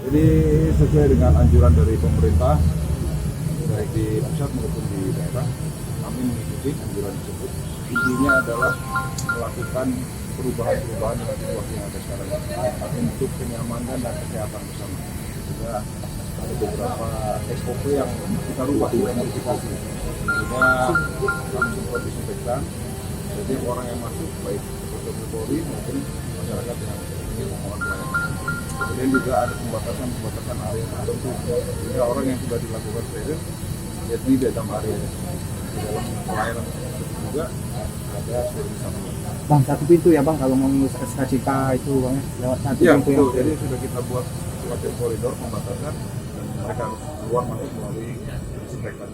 Jadi sesuai dengan anjuran dari pemerintah, baik di pusat maupun di daerah, kami mengikuti anjuran tersebut. Intinya adalah melakukan perubahan-perubahan dengan situasi yang ada sekarang untuk kenyamanan dan kesehatan bersama. Juga ada beberapa SOP yang kita rubah, kita modifikasi. Juga kami sempat disampaikan, jadi orang yang masuk baik personil Polri maupun masyarakat yang ingin memohon pelayanan. Kemudian juga ada pembatasan area tertentu, sehingga orang yang sudah dilakukan steril ya di dalam area di dalam pelayanan juga ada sterilisasi. Bang, satu pintu ya bang, kalau mau ngurus SKCK itu bang ya, lewat satu Ya pintu betul, yang jadi sudah kita buat semacam koridor pembatasan dan mereka harus keluar masuk melalui disinfektan.